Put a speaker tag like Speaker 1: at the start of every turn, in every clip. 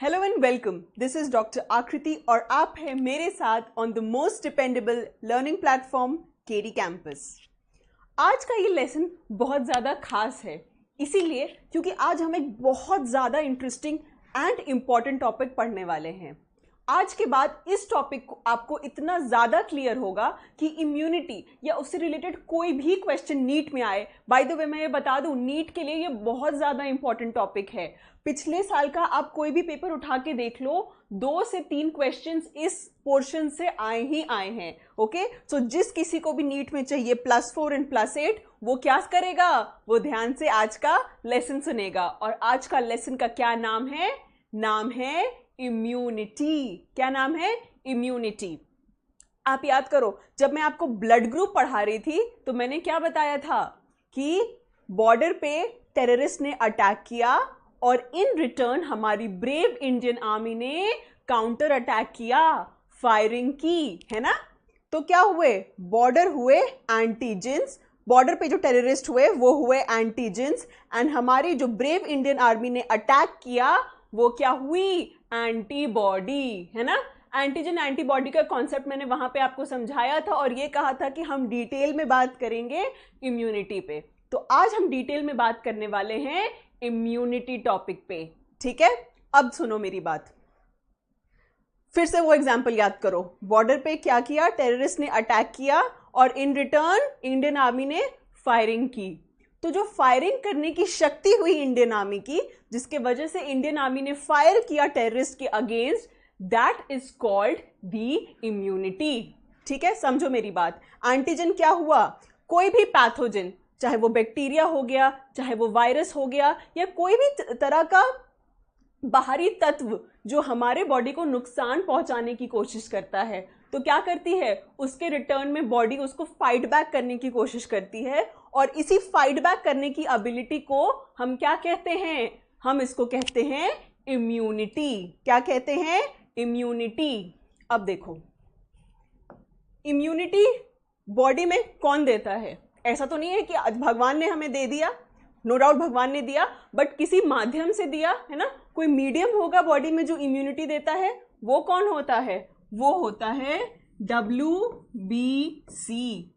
Speaker 1: Hello and welcome, this is doctor आकृति और आप हैं मेरे साथ on the most dependable learning platform KD campus. आज का ये लेसन बहुत ज़्यादा खास है, इसीलिए क्योंकि आज हम एक बहुत ज़्यादा इंटरेस्टिंग एंड इम्पॉर्टेंट टॉपिक पढ़ने वाले हैं। आज के बाद इस टॉपिक को आपको इतना ज़्यादा क्लियर होगा कि इम्यूनिटी या उससे रिलेटेड कोई भी क्वेश्चन नीट में आए। बाय द वे मैं ये बता दूं, नीट के लिए ये बहुत ज़्यादा इंपॉर्टेंट टॉपिक है। पिछले साल का आप कोई भी पेपर उठा के देख लो, 2 से 3 क्वेश्चंस इस पोर्शन से आए ही आए हैं। ओके, सो जिस किसी को भी नीट में चाहिए +4 एंड +8, वो क्या करेगा? वो ध्यान से आज का लेसन सुनेगा। और आज का लेसन का क्या नाम है? नाम है इम्यूनिटी। क्या नाम है? इम्यूनिटी। आप याद करो, जब मैं आपको ब्लड ग्रुप पढ़ा रही थी तो मैंने क्या बताया था कि बॉर्डर पे टेररिस्ट ने अटैक किया और इन रिटर्न हमारी ब्रेव इंडियन आर्मी ने काउंटर अटैक किया, फायरिंग की, है ना। तो क्या हुए? बॉर्डर हुए एंटीजेंस, बॉर्डर पे जो टेररिस्ट हुए वो हुए एंटीजेंस, एंड हमारी जो ब्रेव इंडियन आर्मी ने अटैक किया वो क्या हुई? एंटीबॉडी, है ना। एंटीजन एंटीबॉडी का कॉन्सेप्ट मैंने वहां पे आपको समझाया था और ये कहा था कि हम डिटेल में बात करेंगे इम्यूनिटी पे। तो आज हम डिटेल में बात करने वाले हैं इम्यूनिटी टॉपिक पे, ठीक है। अब सुनो मेरी बात, फिर से वो एग्जांपल याद करो। बॉर्डर पे क्या किया? टेररिस्ट ने अटैक किया और इन रिटर्न इंडियन आर्मी ने फायरिंग की। तो जो फायरिंग करने की शक्ति हुई इंडियन आर्मी की, जिसके वजह से इंडियन आर्मी ने फायर किया टेररिस्ट के against, that is called the immunity. ठीक है, समझो मेरी बात। एंटीजन क्या हुआ? कोई भी पैथोजन, चाहे वो बैक्टीरिया हो गया, चाहे वो वायरस हो गया, या कोई भी तरह का बाहरी तत्व जो हमारे बॉडी को नुकसान पहुंचाने की कोशिश करता है, तो क्या करती है? उसके रिटर्न में बॉडी उसको फाइट बैक करने की कोशिश करती है। और इसी फाइट बैक करने की एबिलिटी को हम क्या कहते हैं? हम इसको कहते हैं इम्यूनिटी। क्या कहते हैं? इम्यूनिटी। अब देखो, इम्यूनिटी बॉडी में कौन देता है? ऐसा तो नहीं है कि आज भगवान ने हमें दे दिया, नो डाउट भगवान ने दिया, बट किसी माध्यम से दिया, है ना। कोई मीडियम होगा बॉडी में जो इम्यूनिटी देता है। वो कौन होता है? वो होता है WBC,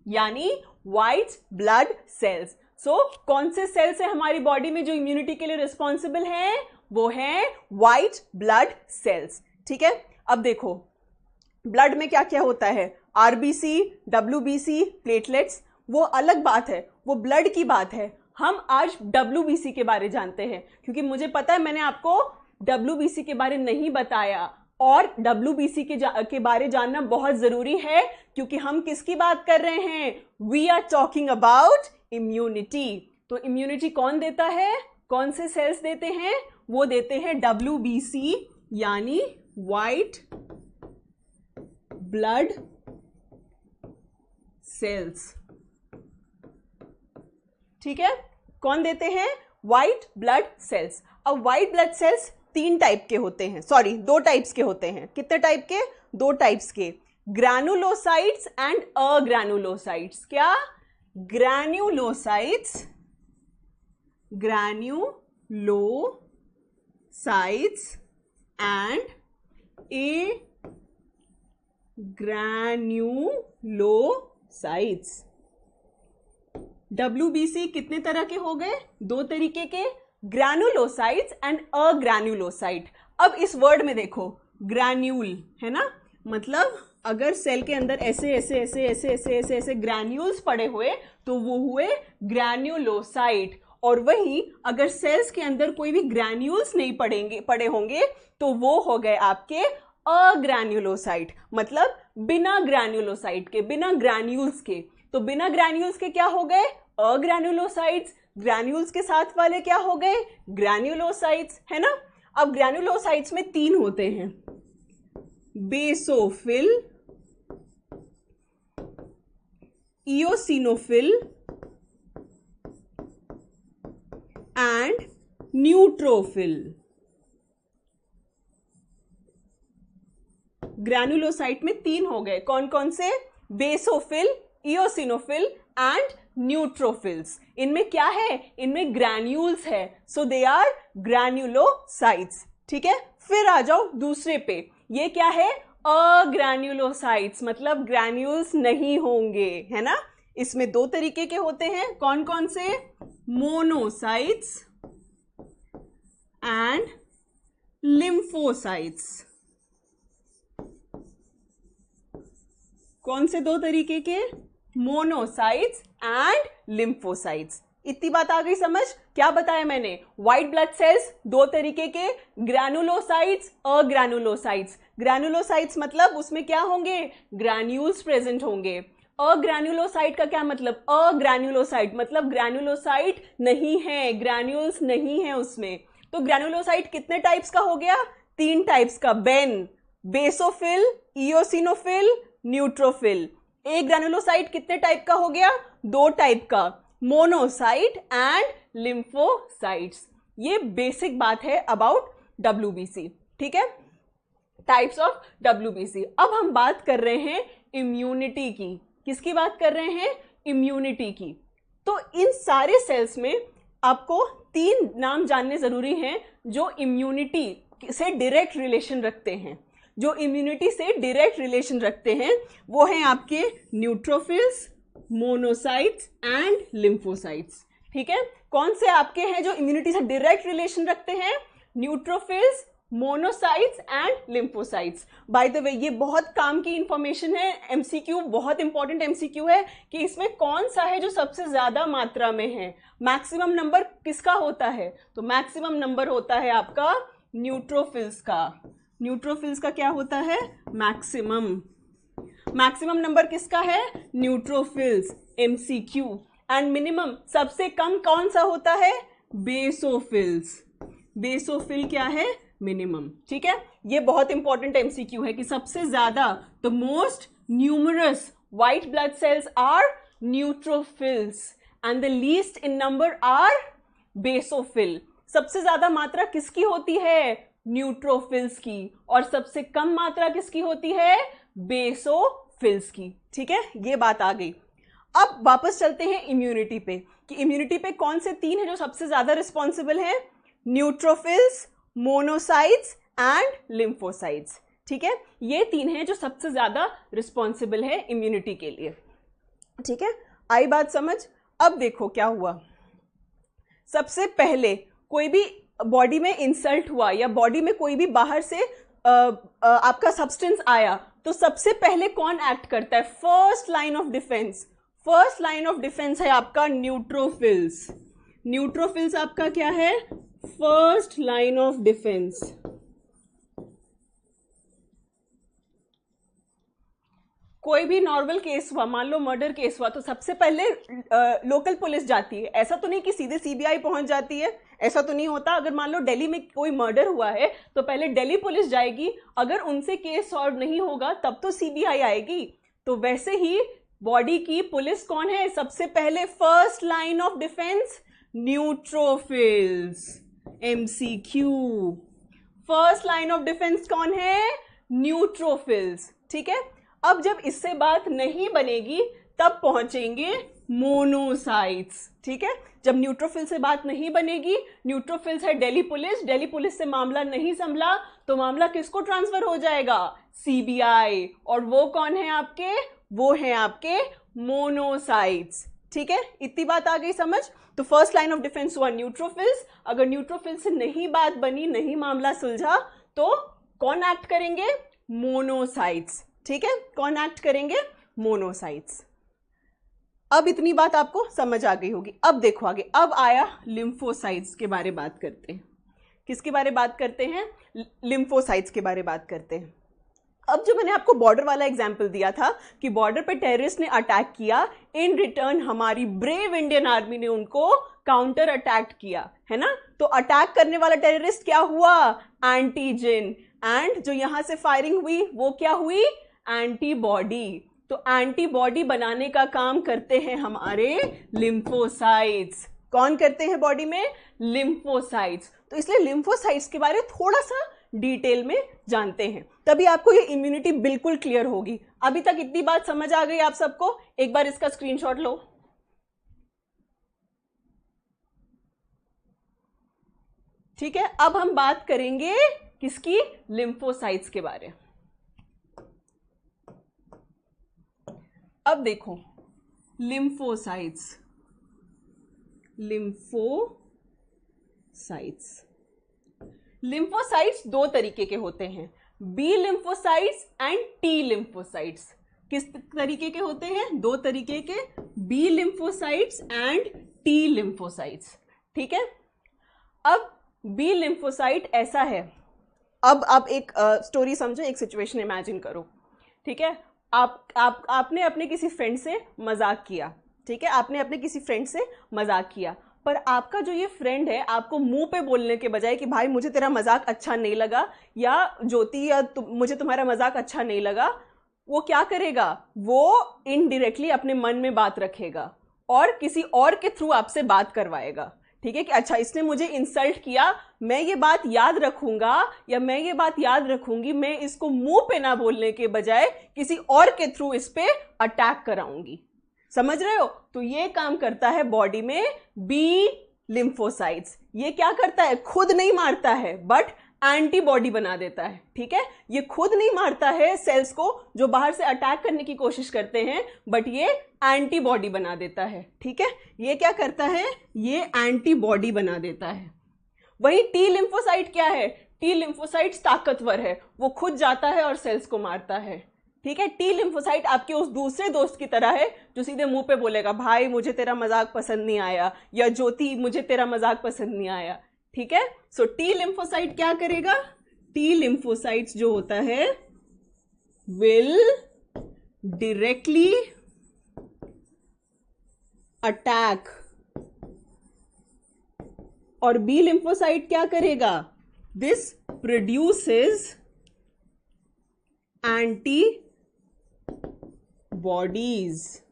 Speaker 1: यानी व्हाइट ब्लड सेल्स। सो कौन से सेल्स है हमारी बॉडी में जो इम्यूनिटी के लिए रिस्पॉन्सिबल है? वो है व्हाइट ब्लड सेल्स। ठीक है, अब देखो ब्लड में क्या क्या होता है? RBC, WBC, प्लेटलेट्स, वो अलग बात है, वो ब्लड की बात है। हम आज WBC के बारे जानते हैं, क्योंकि मुझे पता है मैंने आपको WBC के बारे नहीं बताया, और WBC के बारे जानना बहुत जरूरी है, क्योंकि हम किसकी बात कर रहे हैं? We are talking about immunity. तो इम्यूनिटी कौन देता है? कौन से सेल्स देते हैं? वो देते हैं WBC, यानी व्हाइट ब्लड सेल्स। ठीक है, कौन देते हैं? White blood sales. अब व्हाइट ब्लड सेल्स 3 टाइप के होते हैं, सॉरी 2 टाइप्स के होते हैं। कितने टाइप के? 2 टाइप्स के, ग्रैनुलोसाइट्स एंड अग्रैनुलोसाइट्स। क्या? Granulocytes, granulocytes and agranulocytes. WBC कितने तरह के हो गए? 2 तरीके के, ग्रैनुलोसाइट्स एंड अग्रैनुलोसाइट। अब इस वर्ड में देखो, ग्रैन्यूल है ना, मतलब अगर सेल के अंदर ऐसे ऐसे ऐसे ऐसे ऐसे ऐसे ऐसे ग्रैन्यूल्स पड़े हुए तो वो हुए ग्रैन्युलोसाइट। और वहीं अगर सेल्स के अंदर कोई भी ग्रैन्यूल्स नहीं पड़े होंगे तो वो हो गए आपके अग्रैनुलोसाइट, मतलब बिना ग्रैन्युलोसाइट के, बिना ग्रैन्यूल्स के। तो बिना ग्रैन्यूल्स के क्या हो गए? अग्रैनुलोसाइट्स। ग्रैन्यूल्स के साथ वाले क्या हो गए? ग्रैन्युलोसाइट्स, है ना। अब ग्रैन्युलोसाइट्स में 3 होते हैं, basophil, eosinophil and neutrophil. Granulocyte में 3 हो गए, कौन कौन से? Basophil, eosinophil and neutrophils. इनमें क्या है? इनमें ग्रैन्यूल्स है, सो दे आर ग्रैन्युलोसाइट्स। ठीक है, फिर आ जाओ दूसरे पे, ये क्या है, अग्रैन्युलोसाइट्स, मतलब ग्रैन्यूल्स नहीं होंगे, है ना। इसमें दो तरीके के होते हैं, कौन कौन से, मोनोसाइट्स एंड लिम्फोसाइट्स। कौन से दो तरीके के, मोनोसाइट्स एंड लिम्फोसाइट्स। इतनी बात आ गई समझ। क्या बताया मैंने, व्हाइट ब्लड सेल्स दो तरीके के, ग्रैनुलोसाइट्स, अग्रैनुलोसाइट्स। ग्रैनुलोसाइट्स मतलब उसमें क्या होंगे, ग्रैन्यूल्स प्रेजेंट होंगे। अग्रैनुलोसाइट का क्या मतलब, अग्रैनुलोसाइट मतलब ग्रैनुलोसाइट नहीं है, ग्रैन्यूल्स नहीं है उसमें। तो ग्रैनुलोसाइट कितने टाइप्स का हो गया, तीन टाइप्स का, बेसोफिल, इओसिनोफिल, न्यूट्रोफिल। एक ग्रैनुलोसाइट कितने टाइप का हो गया, दो टाइप का, मोनोसाइट एंड लिम्फोसाइट्स। ये बेसिक बात है अबाउट WBC, ठीक है, टाइप्स ऑफ WBC। अब हम बात कर रहे हैं इम्यूनिटी की। किसकी बात कर रहे हैं, इम्यूनिटी की। तो इन सारे सेल्स में आपको तीन नाम जानने जरूरी हैं जो इम्यूनिटी से डायरेक्ट रिलेशन रखते हैं। जो इम्यूनिटी से डायरेक्ट रिलेशन रखते हैं वो हैं आपके न्यूट्रोफिल्स, मोनोसाइट्स एंड लिम्फोसाइट्स। ठीक है, कौन से आपके हैं जो इम्यूनिटी से डायरेक्ट रिलेशन रखते हैं, neutrophils, monocytes and lymphocytes. By the way ये बहुत काम की इंफॉर्मेशन है, एमसीक्यू, बहुत इंपॉर्टेंट एमसीक्यू है कि इसमें कौन सा है जो सबसे ज्यादा मात्रा में है। मैक्सिमम नंबर किसका होता है, तो मैक्सिमम नंबर होता है आपका न्यूट्रोफिल्स का। न्यूट्रोफिल्स का क्या होता है, मैक्सिमम नंबर किसका है, न्यूट्रोफिल्स, एमसीक्यू। एंड मिनिमम, सबसे कम कौन सा होता है, बेसोफिल्स। बेसोफिल क्या है, मिनिमम। ठीक है, ये बहुत इंपॉर्टेंट एमसीक्यू है कि सबसे ज्यादा, the most numerous white blood cells are neutrophils and the least in number are basophil. सबसे ज्यादा मात्रा किसकी होती है, न्यूट्रोफिल्स की, और सबसे कम मात्रा किसकी होती है, बेसोफिल्स की। ठीक है, ये बात आ गई। अब वापस चलते हैं इम्यूनिटी पे, कि इम्यूनिटी पे कौन से तीन है जो सबसे ज्यादा रिस्पॉन्सिबल है, न्यूट्रोफिल्स, मोनोसाइट्स एंड लिम्फोसाइट्स। ठीक है, ये तीन हैं जो सबसे ज्यादा रिस्पॉन्सिबल है इम्यूनिटी के लिए। ठीक है, आई बात समझ। अब देखो क्या हुआ, सबसे पहले कोई भी बॉडी में इंसल्ट हुआ या बॉडी में कोई भी बाहर से आपका सब्सटेंस आया, तो सबसे पहले कौन एक्ट करता है, first line of defence. First line of defence है आपका न्यूट्रोफिल्स। न्यूट्रोफिल्स आपका क्या है, फर्स्ट लाइन ऑफ डिफेंस। कोई भी नॉर्मल केस हुआ, मान लो मर्डर केस हुआ, तो सबसे पहले लोकल पुलिस जाती है। ऐसा तो नहीं कि सीधे सीबीआई पहुंच जाती है, ऐसा तो नहीं होता। अगर मान लो दिल्ली में कोई मर्डर हुआ है तो पहले दिल्ली पुलिस जाएगी, अगर उनसे केस सॉल्व नहीं होगा तब तो सीबीआई आएगी। तो वैसे ही बॉडी की पुलिस कौन है, सबसे पहले first line of defence neutrophils, MCQ. First line of defence कौन है, न्यूट्रोफिल्स। ठीक है, अब जब इससे बात नहीं बनेगी तब पहुंचेंगे मोनोसाइट्स। ठीक है, जब न्यूट्रोफिल से बात नहीं बनेगी, न्यूट्रोफिल्स है दिल्ली पुलिस, दिल्ली पुलिस से मामला नहीं संभला तो मामला किसको ट्रांसफर हो जाएगा, सीबीआई। और वो कौन है आपके, वो है आपके मोनोसाइट्स। ठीक है, इतनी बात आ गई समझ। तो फर्स्ट लाइन ऑफ डिफेंस हुआ न्यूट्रोफिल्स। अगर न्यूट्रोफिल्स से नहीं बात बनी, नहीं मामला सुलझा, तो कौन एक्ट करेंगे, मोनोसाइट्स। ठीक है, कौन एक्ट करेंगे, मोनोसाइट्स। अब इतनी बात आपको समझ आ गई होगी। अब देखो आगे, अब आया लिम्फोसाइट्स के बारे बात करते हैं। किसके बारे बात करते हैं, लिम्फोसाइट्स के बारे बात करते हैं। अब जो मैंने आपको बॉर्डर वाला एग्जाम्पल दिया था कि बॉर्डर पे टेररिस्ट ने अटैक किया, इन रिटर्न हमारी ब्रेव इंडियन आर्मी ने उनको काउंटर अटैक किया, है ना। तो अटैक करने वाला टेररिस्ट क्या हुआ, एंटीजन, एंड जो यहां से फायरिंग हुई वो क्या हुई, एंटीबॉडी। तो एंटीबॉडी बनाने का काम करते हैं हमारे लिम्फोसाइट्स। कौन करते हैं बॉडी में, लिम्फोसाइट्स। तो इसलिए लिम्फोसाइट्स के बारे थोड़ा सा डिटेल में जानते हैं, तभी आपको ये इम्यूनिटी बिल्कुल क्लियर होगी। अभी तक इतनी बात समझ आ गई आप सबको, एक बार इसका स्क्रीनशॉट लो। ठीक है, अब हम बात करेंगे किसकी? लिम्फोसाइट्स के बारे में। अब देखो लिम्फोसाइट्स, लिम्फोसाइट्स दो तरीके के होते हैं, B lymphocytes and T lymphocytes. किस तरीके के होते हैं? दो तरीके के, B lymphocytes and T lymphocytes. ठीक है, अब बी लिम्फोसाइट ऐसा है, अब आप एक स्टोरी समझो, एक सिचुएशन इमेजिन करो। ठीक है, आपने अपने किसी फ्रेंड से मजाक किया। ठीक है, आपने अपने किसी फ्रेंड से मजाक किया, पर आपका जो ये फ्रेंड है आपको मुंह पे बोलने के बजाय कि भाई मुझे तेरा मजाक अच्छा नहीं लगा, या ज्योति या मुझे तुम्हारा मजाक अच्छा नहीं लगा, वो क्या करेगा? वो इनडायरेक्टली अपने मन में बात रखेगा और किसी और के थ्रू आपसे बात करवाएगा। ठीक है, कि अच्छा इसने मुझे इंसल्ट किया, मैं ये बात याद रखूंगा या मैं ये बात याद रखूंगी, मैं इसको मुंह पे ना बोलने के बजाय किसी और के थ्रू इस पे अटैक कराऊंगी। समझ रहे हो? तो ये काम करता है बॉडी में बी लिम्फोसाइट्स। ये क्या करता है? खुद नहीं मारता है बट एंटीबॉडी बना देता है। ठीक है, ये खुद नहीं मारता है सेल्स को जो बाहर से अटैक करने की कोशिश करते हैं, बट ये एंटीबॉडी बना देता है। ठीक है, ये क्या करता है? ये एंटीबॉडी बना देता है। वही टी लिम्फोसाइट क्या है? टी लिम्फोसाइट ताकतवर है, वो खुद जाता है और सेल्स को मारता है। ठीक है, टी लिम्फोसाइट आपके उस दूसरे दोस्त की तरह है जो सीधे मुंह पे बोलेगा भाई मुझे तेरा मजाक पसंद नहीं आया, या ज्योति मुझे तेरा मजाक पसंद नहीं आया। ठीक है, सो टी लिम्फोसाइट क्या करेगा? टी लिम्फोसाइट्स जो होता है विल डायरेक्टली अटैक, और बी लिम्फोसाइट क्या करेगा? This produces anti bodies.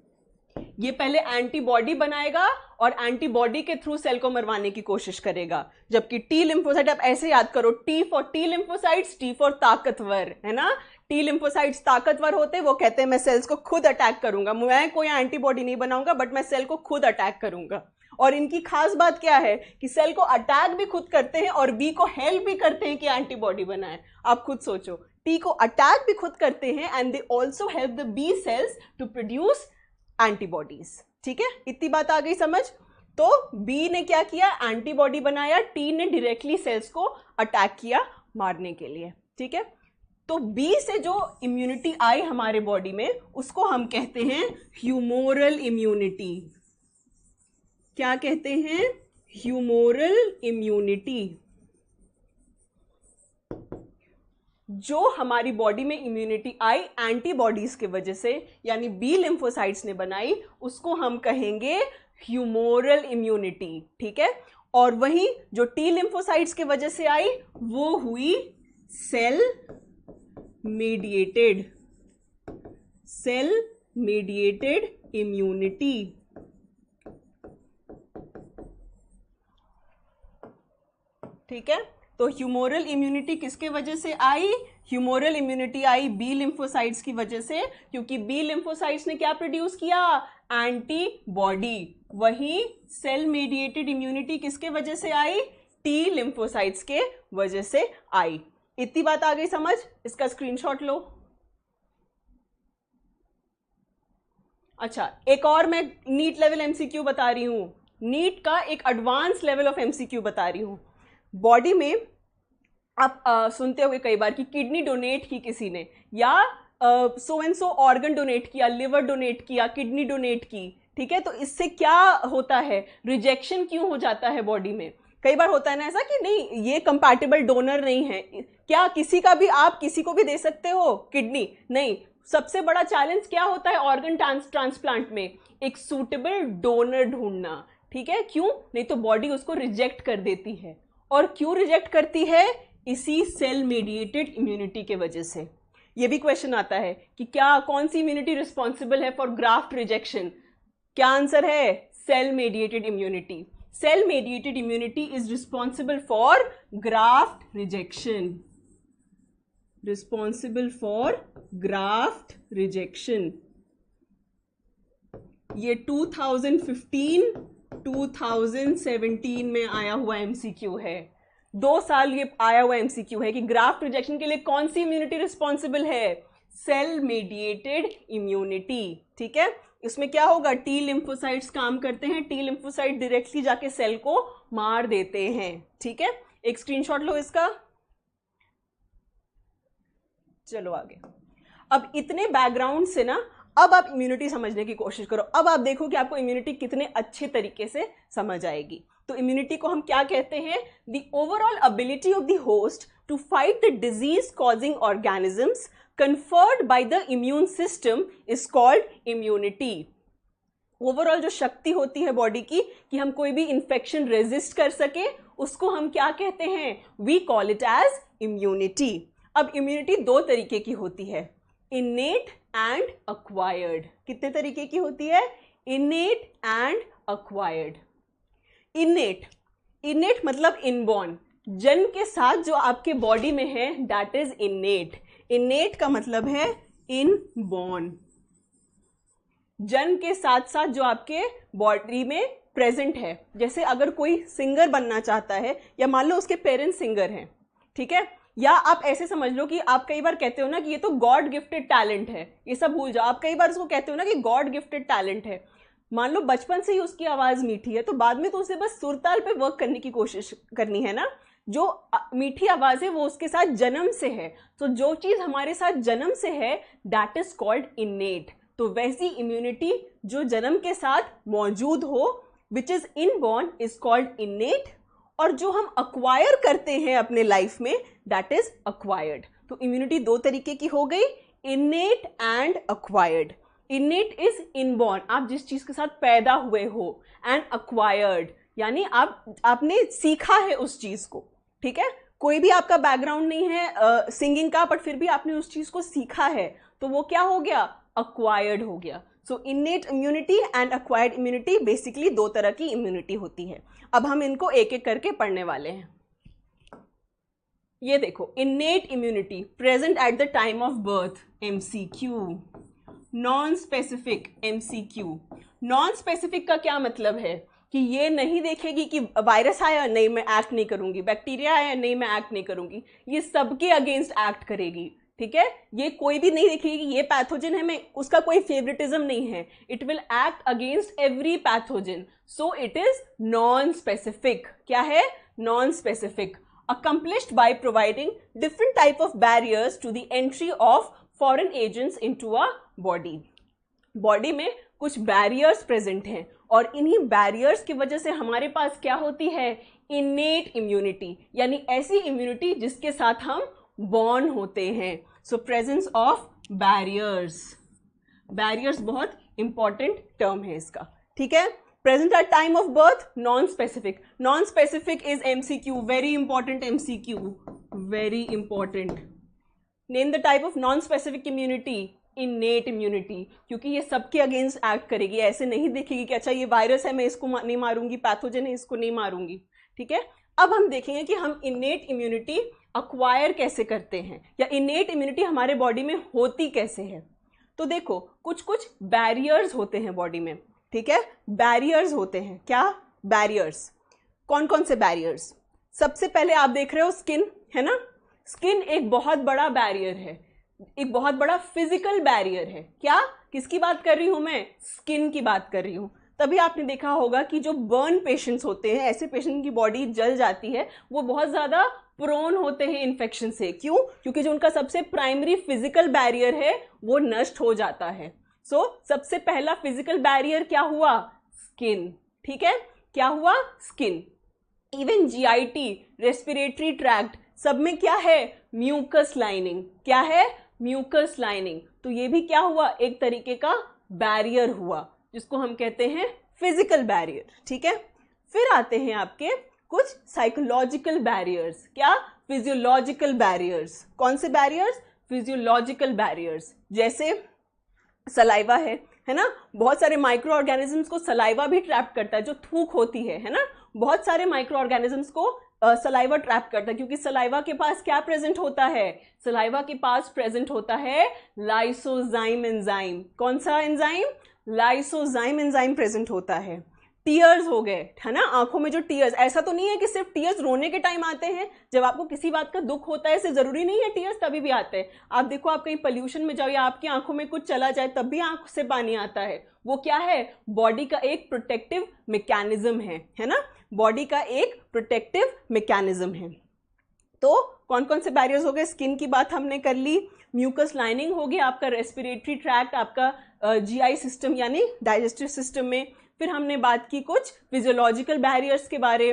Speaker 1: ये पहले एंटीबॉडी बनाएगा और एंटीबॉडी के थ्रू सेल को मरवाने की कोशिश करेगा। जबकि टी लिम्फोसाइट, आप ऐसे याद करो, T for T lymphocytes, T for ताकतवर, है ना? टी लिम्फोसाइट्स ताकतवर होते, वो कहते हैं मैं सेल्स को खुद अटैक करूंगा, मैं कोई एंटीबॉडी नहीं बनाऊंगा बट मैं सेल को खुद अटैक करूंगा। और इनकी खास बात क्या है कि सेल को अटैक भी खुद करते हैं और बी को हेल्प भी करते हैं कि एंटीबॉडी बनाए। आप खुद सोचो, टी को अटैक भी खुद करते हैं and they also help the B cells to produce antibodies. ठीक है, इतनी बात आ गई समझ? तो बी ने क्या किया? एंटीबॉडी बनाया, टी ने डायरेक्टली सेल्स को अटैक किया मारने के लिए। ठीक है, तो बी से जो इम्यूनिटी आई हमारे बॉडी में उसको हम कहते हैं ह्यूमोरल इम्यूनिटी। क्या कहते हैं? Humoral immunity. जो हमारी बॉडी में इम्यूनिटी आई एंटीबॉडीज के वजह से, यानी बी लिम्फोसाइट्स ने बनाई, उसको हम कहेंगे ह्यूमोरल इम्यूनिटी। ठीक है, और वही जो टी लिम्फोसाइट्स के वजह से आई वो हुई सेल मेडिएटेड इम्यूनिटी। ठीक है, तो ह्यूमोरल इम्यूनिटी किसके वजह से आई? ह्यूमोरल इम्यूनिटी आई बी लिम्फोसाइट्स की वजह से, क्योंकि बी लिम्फोसाइट्स ने क्या प्रोड्यूस किया? एंटीबॉडी। वही सेल मेडिएटेड इम्यूनिटी किसके वजह से आई? टी लिम्फोसाइट्स के वजह से आई। इतनी बात आ गई समझ? इसका स्क्रीनशॉट लो। अच्छा, एक और मैं नीट लेवल एमसीक्यू बता रही हूं, नीट का एक एडवांस लेवल ऑफ एमसीक्यू बता रही हूं। बॉडी में आप सुनते होंगे कई बार कि किडनी डोनेट की किसी ने, या so and so organ donate किया, लिवर डोनेट किया, किडनी डोनेट की। ठीक है, तो इससे क्या होता है? रिजेक्शन क्यों हो जाता है बॉडी में? कई बार होता है ना ऐसा कि नहीं ये कंपैटिबल डोनर नहीं है। क्या किसी का भी, आप किसी को भी दे सकते हो किडनी? नहीं। सबसे बड़ा चैलेंज क्या होता है ऑर्गन ट्रांसप्लांट में? एक सूटेबल डोनर ढूंढना। ठीक है, क्यों? नहीं तो बॉडी उसको रिजेक्ट कर देती है। और क्यों रिजेक्ट करती है? इसी सेल मेडिएटेड इम्यूनिटी के वजह से। ये भी क्वेश्चन आता है कि क्या, कौन सी इम्यूनिटी रिस्पॉन्सिबल है फॉर ग्राफ्ट रिजेक्शन? क्या आंसर है? Cell mediated immunity. Cell mediated immunity is responsible for graft rejection. Responsible for graft rejection. ये 2015-2017 में आया हुआ एमसीक्यू है। 2 साल ये आया हुआ एमसीक्यू है कि ग्राफ्ट रिजेक्शन के लिए कौन सी इम्यूनिटी रिस्पॉन्सिबल है? Cell mediated immunity. ठीक है, इसमें क्या होगा? टी लिम्फोसाइट्स काम करते हैं, टी लिम्फोसाइट डायरेक्टली जाके सेल को मार देते हैं। ठीक है, एक स्क्रीनशॉट लो इसका। चलो आगे। अब इतने बैकग्राउंड से ना अब आप इम्यूनिटी समझने की कोशिश करो। अब आप देखो कि आपको इम्यूनिटी कितने अच्छे तरीके से समझ आएगी। तो इम्यूनिटी को हम क्या कहते हैं? The overall ability of the host to fight the disease causing organisms conferred by the immune system is called immunity। Overall जो शक्ति होती है बॉडी की कि हम कोई भी इंफेक्शन रेजिस्ट कर सके, उसको हम क्या कहते हैं? We call it as immunity. अब इम्यूनिटी 2 तरीके की होती है, इनेट एंड अक्वायर्ड। कितने तरीके की होती है? इनेट एंड अक्वायर्ड। इनेट मतलब इनबॉर्न, जन्म के साथ जो आपके बॉडी में है, दैट इज इनेट। इनेट का मतलब है इनबॉर्न, जन्म के साथ साथ जो आपके बॉडी में प्रेजेंट है। जैसे अगर कोई सिंगर बनना चाहता है या मान लो उसके पेरेंट्स सिंगर हैं, ठीक है, या आप ऐसे समझ लो कि आप कई बार कहते हो ना कि ये तो गॉड गिफ्टेड टैलेंट है, ये सब भूल जाओ। आप कई बार उसको कहते हो ना कि गॉड गिफ्टेड टैलेंट है। मान लो बचपन से ही उसकी आवाज मीठी है, तो बाद में तो उसे बस सुरताल पे वर्क करने की कोशिश करनी है ना। जो मीठी आवाज है वो उसके साथ जन्म से है, तो जो चीज हमारे साथ जन्म से है दैट इज कॉल्ड इनेट। तो वैसी इम्यूनिटी जो जन्म के साथ मौजूद हो, which is inborn, is called इनेट। और जो हम अक्वायर करते हैं अपने लाइफ में, दैट इज अक्वायर्ड। तो इम्यूनिटी 2 तरीके की हो गई, इनेट एंड अक्वायर्ड। इनेट इज इनबॉर्न, आप जिस चीज के साथ पैदा हुए हो, एंड अक्वायर्ड यानी आपने सीखा है उस चीज को। ठीक है, कोई भी आपका बैकग्राउंड नहीं है सिंगिंग का, बट फिर भी आपने उस चीज को सीखा है, तो वो क्या हो गया? अक्वायर्ड हो गया। So innate immunity and acquired immunity basically 2 तरह की इम्यूनिटी होती है। अब हम इनको एक एक करके पढ़ने वाले हैं। ये देखो, innate immunity present at the time of birth, MCQ. Non specific, MCQ. Non specific का क्या मतलब है? कि ये नहीं देखेगी कि वायरस आया, नहीं मैं एक्ट नहीं करूंगी, बैक्टीरिया आया, नहीं मैं एक्ट नहीं करूंगी, ये सबके अगेंस्ट एक्ट करेगी। ठीक है, ये कोई भी नहीं देखेगी कि ये पैथोजन है, मैं उसका कोई फेवरेटिज्म नहीं है। It will act against every pathogen, so it is non specific. क्या है? Non specific. accomplished by providing different type of barriers to the entry of foreign agents into a body। Body में कुछ barriers present हैं और इन्हीं barriers की वजह से हमारे पास क्या होती है? इनेट इम्यूनिटी, यानी ऐसी इम्यूनिटी जिसके साथ हम बॉर्न होते हैं। सो प्रेजेंस ऑफ बैरियर्स। बैरियर्स बहुत इंपॉर्टेंट टर्म है इसका। ठीक है, present at time of birth, non specific. Non specific is MCQ, very important MCQ, very important. Name the type of non specific immunity, innate immunity, क्योंकि ये सबके against act करेगी। ऐसे नहीं देखेगी कि अच्छा ये वायरस है मैं इसको नहीं मारूंगी, पैथोजन है इसको नहीं मारूंगी। ठीक है, अब हम देखेंगे कि हम इनेट इम्यूनिटी अक्वायर कैसे करते हैं, या इनेट इम्यूनिटी हमारे बॉडी में होती कैसे है। तो देखो, कुछ कुछ बैरियर्स होते हैं बॉडी में। ठीक है, बैरियर्स होते हैं। क्या बैरियर्स? कौन कौन से बैरियर्स? सबसे पहले आप देख रहे हो स्किन, है ना। स्किन एक बहुत बड़ा बैरियर है, एक बहुत बड़ा फिजिकल बैरियर है। क्या, किसकी बात कर रही हूं मैं? स्किन की बात कर रही हूं। तभी आपने देखा होगा कि जो बर्न पेशेंट्स होते हैं, ऐसे पेशेंट की बॉडी जल जाती है, वो बहुत ज्यादा प्रोन होते हैं इन्फेक्शन से। क्यों? क्योंकि जो उनका सबसे प्राइमरी फिजिकल बैरियर है वो नष्ट हो जाता है। सो सबसे पहला फिजिकल बैरियर क्या हुआ? स्किन। ठीक है, क्या हुआ? Skin. Even GIT, respiratory tract, सब में क्या है? Mucus lining. क्या है? Mucus lining. तो ये भी क्या हुआ? एक तरीके का बैरियर हुआ, जिसको हम कहते हैं फिजिकल बैरियर। ठीक है, फिर आते हैं आपके कुछ साइकोलॉजिकल बैरियर्स। क्या? Physiological barriers. कौन से बैरियर्स? Physiological barriers. जैसे सलाइवा है ना, बहुत सारे माइक्रो ऑर्गेनिजम्स को सलाइवा भी ट्रैप करता है, जो थूक होती है ना, बहुत सारे माइक्रो ऑर्गेनिजम्स को सलाइवा ट्रैप करता है, क्योंकि सलाइवा के पास क्या प्रेजेंट होता है? सलाइवा के पास प्रेजेंट होता है लाइसोजाइम एंजाइम। कौन सा एंजाइम? लाइसोजाइम एंजाइम प्रेजेंट होता है। टीयर्स हो गए, है ना, आंखों में जो टीयर्स, ऐसा तो नहीं है कि सिर्फ टीयर्स रोने के टाइम आते हैं, जब आपको किसी बात का दुख होता है, ऐसे जरूरी नहीं है टीयर्स तभी भी आते हैं। आप देखो, आप कहीं पोल्यूशन में जाओ या आपकी आंखों में कुछ चला जाए तब भी आंख से पानी आता है। वो क्या है? बॉडी का एक प्रोटेक्टिव मैकेनिज्म है ना, बॉडी का एक प्रोटेक्टिव मैकेनिज्म है। तो कौन कौन से बैरियर्स हो गए? स्किन की बात हमने कर ली, म्यूकस लाइनिंग हो गया, आपका रेस्पिरेटरी ट्रैक्ट, आपका जीआई सिस्टम यानी डाइजेस्टिव सिस्टम में। फिर हमने बात की कुछ फिजियोलॉजिकल बैरियर्स के बारे,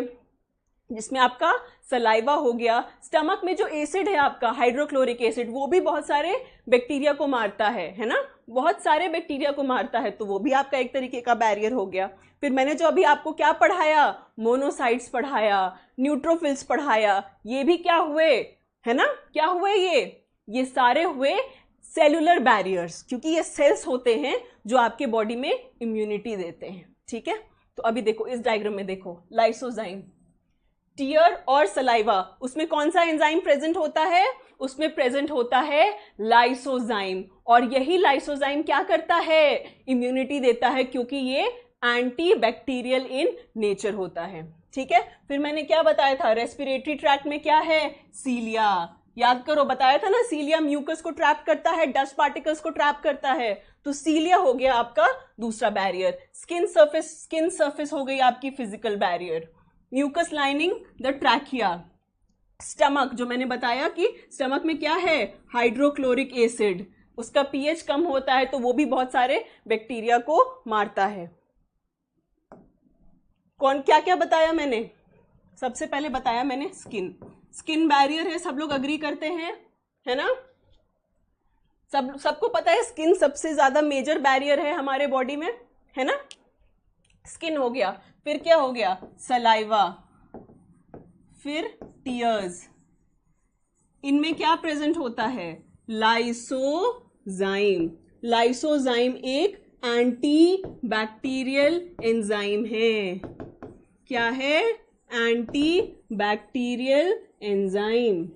Speaker 1: जिसमें आपका सलाइवा हो गया, स्टमक में जो एसिड है आपका हाइड्रोक्लोरिक एसिड, वो भी बहुत सारे बैक्टीरिया को मारता है ना, बहुत सारे बैक्टीरिया को मारता है, तो वो भी आपका एक तरीके का बैरियर हो गया। फिर मैंने जो अभी आपको क्या पढ़ाया, मोनोसाइट्स पढ़ाया, न्यूट्रोफिल्स पढ़ाया, ये भी क्या हुए, है ना, क्या हुए ये सारे हुए सेलुलर बैरियर्स, क्योंकि ये सेल्स होते हैं जो आपके बॉडी में इम्यूनिटी देते हैं। ठीक है, तो अभी देखो इस डायग्राम में देखो, लाइसोजाइम, टीयर और सलाइवा, उसमें कौन सा एंजाइम प्रेजेंट होता है? उसमें प्रेजेंट होता है लाइसोजाइम, और यही लाइसोजाइम क्या करता है? इम्यूनिटी देता है, क्योंकि ये एंटी बैक्टीरियल इन नेचर होता है। ठीक है, फिर मैंने क्या बताया था, रेस्पिरेटरी ट्रैक्ट में क्या है? सीलिया, याद करो, बताया था ना, सीलिया म्यूकस को ट्रैप करता है, डस्ट पार्टिकल्स को ट्रैप करता है, तो सीलिया हो गया आपका दूसरा बैरियर। स्किन सरफेस हो गई आपकी physical barrier. Mucus lining the trachea. Stomach, जो मैंने बताया कि स्टमक में क्या है? हाइड्रोक्लोरिक एसिड, उसका पीएच कम होता है, तो वो भी बहुत सारे बैक्टीरिया को मारता है। कौन क्या क्या बताया मैंने? सबसे पहले बताया मैंने स्किन बैरियर है, सब लोग अग्री करते हैं, है ना, सबको पता है स्किन सबसे ज्यादा मेजर बैरियर है हमारे बॉडी में, है ना, स्किन हो गया। फिर क्या हो गया? सलाइवा, फिर टीयर्स, इनमें क्या प्रेजेंट होता है? लाइसोजाइम। लाइसोजाइम एक एंटी बैक्टीरियल एंजाइम है। क्या है? Anti bacterial enzyme.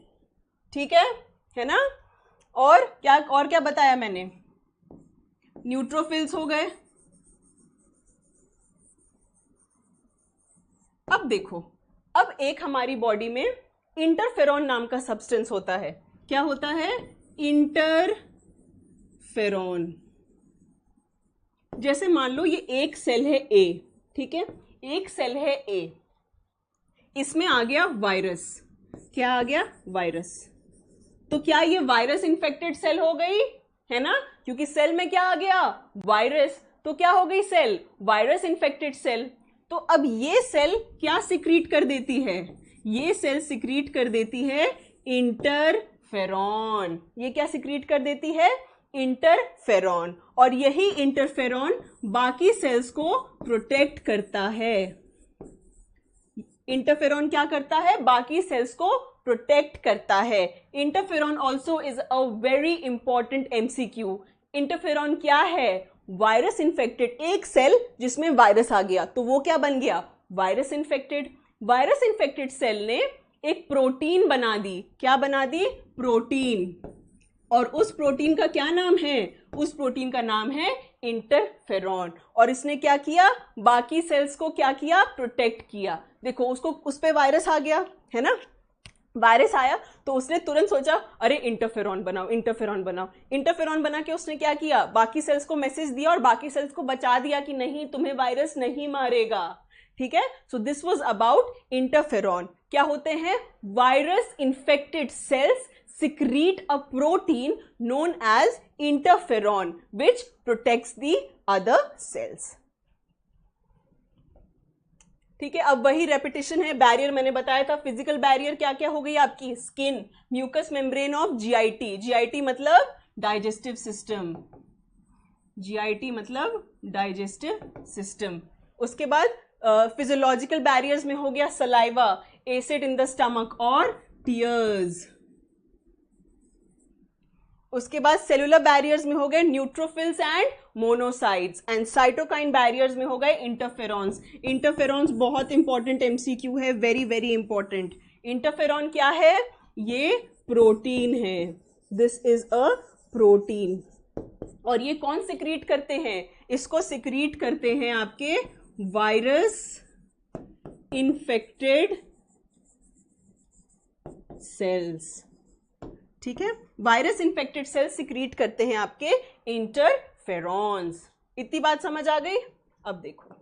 Speaker 1: ठीक है ना। और क्या बताया मैंने? न्यूट्रोफिल्स हो गए। अब देखो, अब एक हमारी बॉडी में इंटरफेरॉन नाम का सब्सटेंस होता है। क्या होता है? इंटरफेरॉन। जैसे मान लो ये एक सेल है ए, ठीक है, एक सेल है ए, इसमें आ गया वायरस। क्या आ गया? वायरस। तो क्या ये वायरस इन्फेक्टेड सेल हो गई? है ना, क्योंकि सेल में क्या आ गया? वायरस। तो क्या हो गई सेल? Virus infected cell. तो अब ये सेल क्या सिक्रीट कर देती है? ये सेल सिक्रीट कर देती है इंटरफेरॉन। ये क्या सिक्रीट कर देती है? इंटरफेरॉन। और यही इंटरफेरॉन बाकी सेल्स को प्रोटेक्ट करता है। इंटरफेरॉन क्या करता है? बाकी सेल्स को प्रोटेक्ट करता है। Interferon also is a very important MCQ. Interferon क्या है? वायरस इन्फेक्टेड, एक सेल जिसमें वायरस आ गया तो वो क्या बन गया? Virus infected. Virus infected cell ने एक प्रोटीन बना दी। क्या बना दी? प्रोटीन। और उस प्रोटीन का क्या नाम है? उस प्रोटीन का नाम है इंटरफेरॉन। और इसने क्या किया? बाकी सेल्स को क्या किया? प्रोटेक्ट किया। देखो, उसको उस पे वायरस आ गया, है ना, वायरस आया तो उसने तुरंत सोचा अरे इंटरफेरॉन बनाओ, इंटरफेरॉन बनाओ। इंटरफेरॉन बना के उसने क्या किया? बाकी सेल्स को मैसेज दिया और बाकी सेल्स को बचा दिया कि नहीं, तुम्हें वायरस नहीं मारेगा। ठीक है, so this was about interferon. क्या होते हैं? Virus infected cells secrete a protein known as interferon which protects the other cells. ठीक है, अब वही रेपिटेशन है। बैरियर मैंने बताया था, फिजिकल बैरियर क्या क्या हो गई आपकी? Skin, mucus membrane of GIT. GIT मतलब डाइजेस्टिव सिस्टम। जीआईटी मतलब डाइजेस्टिव सिस्टम। उसके बाद फिजियोलॉजिकल बैरियर्स में हो गया saliva, acid in the stomach और टीयर्स। उसके बाद सेलुलर बैरियर्स में हो गए neutrophils and monocytes, and cytokine barriers में हो गए इंटरफेरॉन्स। इंटरफेरॉन्स बहुत इंपॉर्टेंट एमसीक्यू है, वेरी वेरी इंपॉर्टेंट। इंटरफेरॉन क्या है? ये प्रोटीन है। This is a protein. और ये कौन सिक्रीट करते हैं? इसको सिक्रीट करते हैं आपके वायरस इन्फेक्टेड सेल्स, ठीक है। वायरस इन्फेक्टेड सेल्स सिक्रीट करते हैं आपके इंटरफेरॉन्स। इतनी बात समझ आ गई। अब देखो,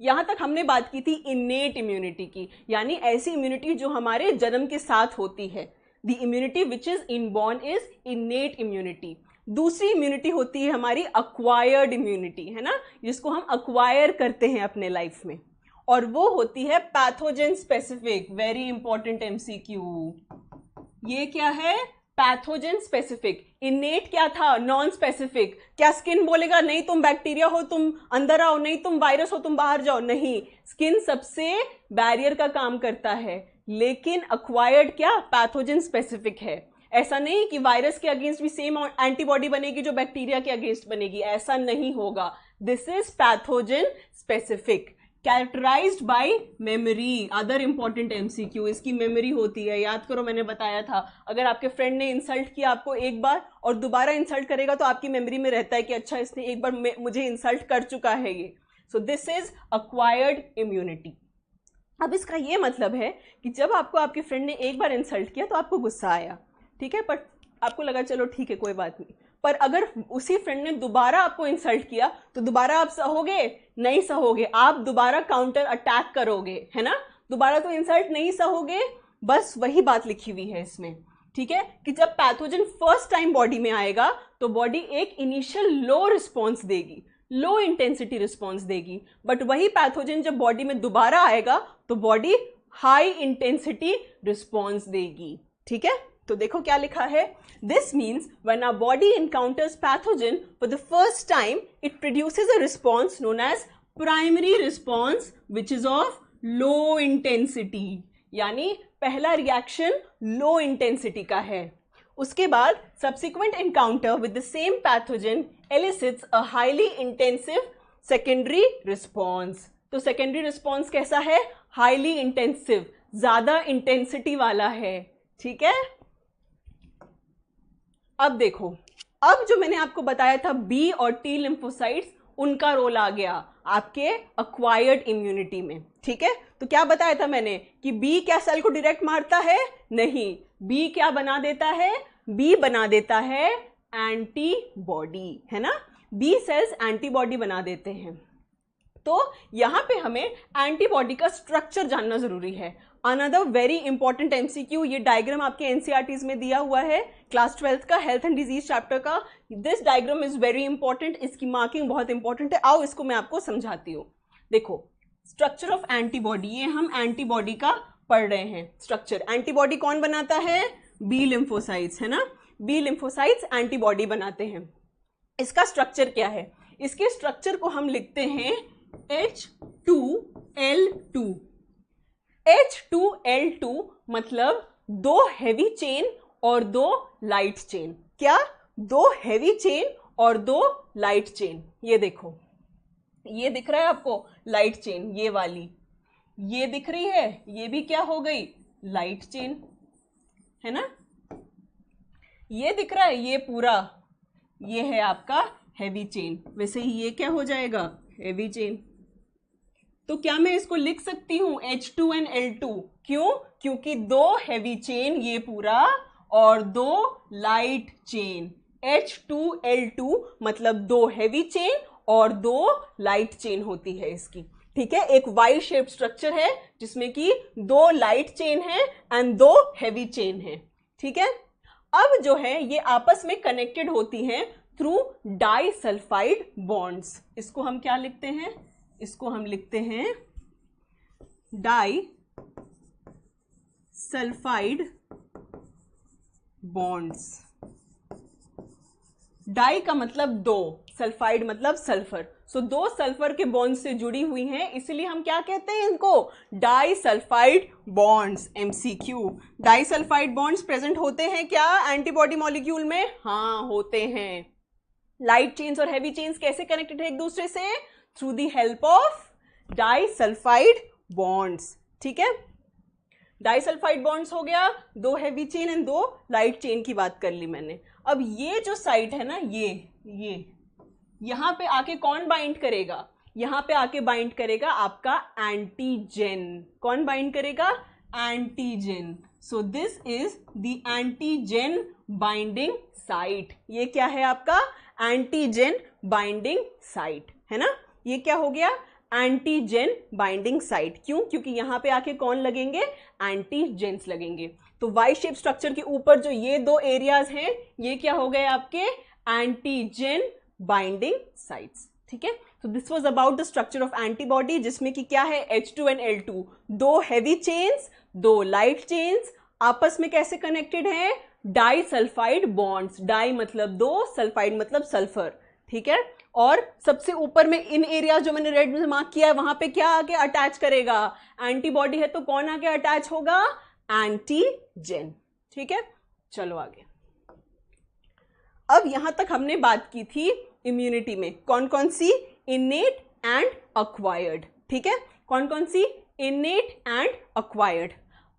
Speaker 1: यहां तक हमने बात की थी इन्नेट इम्यूनिटी की, यानी ऐसी इम्यूनिटी जो हमारे जन्म के साथ होती है। The immunity which is inborn is innate immunity. दूसरी इम्यूनिटी होती है हमारी अक्वायर्ड इम्यूनिटी, है ना, जिसको हम अक्वायर करते हैं अपने लाइफ में, और वो होती है pathogen specific. Very important MCQ. ये क्या है? Pathogen specific. इन्नेट क्या था? Non specific. क्या स्किन बोलेगा नहीं तुम बैक्टीरिया हो, तुम अंदर आओ, नहीं तुम वायरस हो, तुम बाहर जाओ? नहीं, स्किन सबसे बैरियर का काम करता है। लेकिन अक्वायर्ड क्या? पैथोजन स्पेसिफिक है। ऐसा नहीं कि वायरस के अगेंस्ट भी सेम एंटीबॉडी बनेगी जो बैक्टीरिया के अगेंस्ट बनेगी, ऐसा नहीं होगा। This is pathogen specific. Characterized by memory. Other important MCQ, इसकी मेमोरी होती है। याद करो, मैंने बताया था, अगर आपके फ्रेंड ने इंसल्ट किया आपको एक बार और दोबारा इंसल्ट करेगा तो आपकी मेमोरी में रहता है कि अच्छा इसने एक बार मुझे इंसल्ट कर चुका है ये। So this is acquired immunity. अब इसका ये मतलब है कि जब आपको आपके फ्रेंड ने एक बार इंसल्ट किया तो आपको गुस्सा आया, ठीक है, पर आपको लगा चलो ठीक है कोई बात नहीं। पर अगर उसी फ्रेंड ने दोबारा आपको इंसल्ट किया तो दोबारा आप सहोगे? नहीं सहोगे, आप दोबारा काउंटर अटैक करोगे, है ना। दोबारा तो इंसल्ट नहीं सहोगे। बस वही बात लिखी हुई है इसमें, ठीक है, कि जब पैथोजन फर्स्ट टाइम बॉडी में आएगा तो बॉडी एक इनिशियल लो रिस्पॉन्स देगी, लो इंटेंसिटी रिस्पॉन्स देगी। बट वही पैथोजन जब बॉडी में दोबारा आएगा तो बॉडी हाई इंटेंसिटी रिस्पॉन्स देगी, ठीक है। तो देखो क्या लिखा है। This means when our body encounters pathogen for the first time it produces a response known as primary response which is of low intensity. यानी पहला रिएक्शन लो इंटेंसिटी का है। उसके बाद subsequent encounter with the same pathogen elicits a highly intensive secondary response. तो secondary response कैसा है? Highly intensive, ज्यादा इंटेंसिटी वाला है, ठीक है। अब देखो, अब जो मैंने आपको बताया था बी और टी लिम्फोसाइट्स, उनका रोल आ गया आपके अक्वायर्ड इम्यूनिटी में, ठीक है। तो क्या बताया था मैंने कि बी क्या सेल को डायरेक्ट मारता है? नहीं, बी क्या बना देता है? बी बना देता है एंटीबॉडी, है ना। बी सेल्स एंटीबॉडी बना देते हैं। तो यहां पे हमें एंटीबॉडी का स्ट्रक्चर जानना जरूरी है। अनदर वेरी इंपॉर्टेंट एमसीक्यू, ये डायग्राम आपके एनसीईआरटीज में दिया हुआ है, क्लास 12th का हेल्थ एंड डिजीज चैप्टर का। This diagram is very important, इसकी मार्किंग बहुत इंपॉर्टेंट है। आओ इसको मैं आपको समझाती हूँ। देखो, स्ट्रक्चर ऑफ एंटीबॉडी, ये हम एंटीबॉडी का पढ़ रहे हैं स्ट्रक्चर। एंटीबॉडी कौन बनाता है? बी लिम्फोसाइट्स, है ना। बी लिम्फोसाइट्स एंटीबॉडी बनाते हैं। इसका स्ट्रक्चर क्या है? इसके स्ट्रक्चर को हम लिखते हैं H2L2। H2L2 मतलब दो हैवी चेन और दो लाइट चेन। क्या? दो हैवी चेन और दो लाइट चेन। ये देखो, ये दिख रहा है आपको लाइट चेन, ये वाली, ये दिख रही है, ये भी क्या हो गई? लाइट चेन, है ना। ये दिख रहा है, ये पूरा, ये है आपका हैवी चेन। वैसे ही ये क्या हो जाएगा? Heavy chain. तो क्या मैं इसको लिख सकती हूं H2N L2? क्यों? क्योंकि दो हैवी चेन ये पूरा और दो लाइट चेन। H2L2 मतलब दो हैवी चेन और दो लाइट चेन होती है इसकी, ठीक है। एक वाई शेप स्ट्रक्चर है जिसमें कि दो लाइट चेन है एंड दो हैवी चेन है, ठीक है। अब जो है ये आपस में कनेक्टेड होती हैं थ्रू डाइसल्फाइड बॉन्ड्स। इसको हम क्या लिखते हैं? इसको हम लिखते हैं डाइसल्फाइड बॉन्ड्स। डाई का मतलब दो, सल्फाइड मतलब सल्फर। सो दो सल्फर के बॉन्ड से जुड़ी हुई हैं, इसलिए हम क्या कहते हैं इनको? Disulphide bonds. MCQ, disulphide bonds present होते हैं क्या एंटीबॉडी मॉलिक्यूल में? हाँ, होते हैं। लाइट चेन्स और हैवी चेन्स कैसे कनेक्टेड है एक दूसरे से? Through the help of disulphide bonds, ठीक है। डाइसल्फाइड बॉन्ड्स हो गया, दो हैवी चेन एंड दो लाइट चेन की बात कर ली मैंने। अब ये जो साइट है ना, ये यहां पे आके कौन बाइंड करेगा? यहां पे आके बाइंड करेगा आपका एंटीजेन। कौन बाइंड करेगा? Antigen. So this is the antigen binding site. ये क्या है आपका? एंटीजेन बाइंडिंग साइट, है ना। ये क्या हो गया? Antigen binding site. क्यों? क्योंकि यहां पे आके कौन लगेंगे? एंटीजेन्स लगेंगे। तो वाई शेप स्ट्रक्चर के ऊपर जो ये दो एरियाज हैं, ये क्या हो गए आपके? Antigen binding sites. ठीक है, तो this was about the structure of antibody, जिसमें कि क्या है? H2 एंड L2, दो हैवी चेन्स, दो लाइट चेन्स, आपस में कैसे कनेक्टेड हैं? Die sulphide bonds. डाई मतलब दो, सल्फाइड मतलब सल्फर। ठीक है, और सबसे ऊपर में इन एरिया जो मैंने रेड में मार्क किया है, वहां पे क्या आके अटैच करेगा? एंटीबॉडी है तो कौन आके अटैच होगा? एंटीजेन। ठीक है, चलो आगे। अब यहां तक हमने बात की थी इम्यूनिटी में कौन कौन सी? Innate and acquired. ठीक है, कौन कौन सी? Innate and acquired.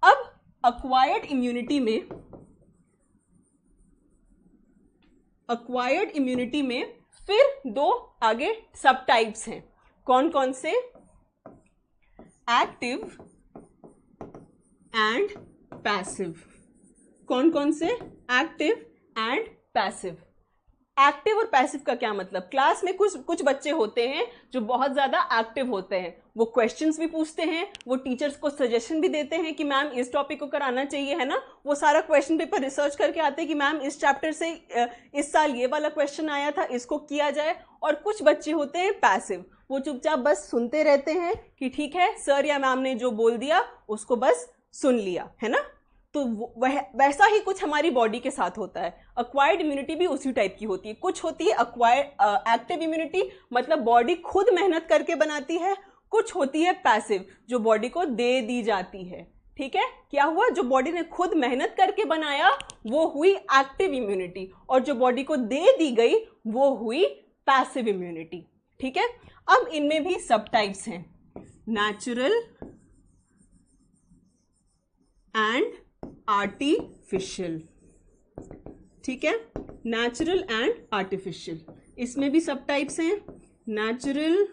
Speaker 1: अब अक्वायर्ड इम्यूनिटी में फिर दो आगे सब टाइप्स हैं। कौन कौन से? Active and passive. कौन कौन से? Active and passive. एक्टिव और पैसिव का क्या मतलब? क्लास में कुछ बच्चे होते हैं जो बहुत ज्यादा एक्टिव होते हैं, वो क्वेश्चंस भी पूछते हैं, वो टीचर्स को सजेशन भी देते हैं कि मैम इस टॉपिक को कराना चाहिए, है ना। वो सारा क्वेश्चन पेपर रिसर्च करके आते हैं कि मैम इस चैप्टर से इस साल ये वाला क्वेश्चन आया था, इसको किया जाए। और कुछ बच्चे होते हैं पैसिव, वो चुपचाप बस सुनते रहते हैं कि ठीक है सर या मैम ने जो बोल दिया उसको बस सुन लिया, है ना। तो वैसा ही कुछ हमारी बॉडी के साथ होता है। अक्वायर्ड इम्यूनिटी भी उसी टाइप की होती है। कुछ होती है एक्टिव इम्यूनिटी, मतलब बॉडी खुद मेहनत करके बनाती है। कुछ होती है पैसिव, जो बॉडी को दे दी जाती है। ठीक है, क्या हुआ? जो बॉडी ने खुद मेहनत करके बनाया वो हुई एक्टिव इम्यूनिटी, और जो बॉडी को दे दी गई वो हुई पैसिव इम्यूनिटी। ठीक है, अब इनमें भी सब टाइप्स हैं, नेचुरल एंड आर्टिफिशियल। ठीक है, नेचुरल एंड आर्टिफिशियल, इसमें भी सब टाइप्स हैं, नेचुरल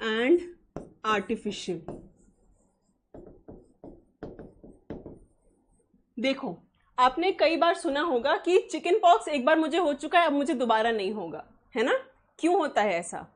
Speaker 1: एंड आर्टिफिशियल। देखो, आपने कई बार सुना होगा कि चिकन पॉक्स एक बार मुझे हो चुका है, अब मुझे दोबारा नहीं होगा, है ना। क्यों होता है ऐसा?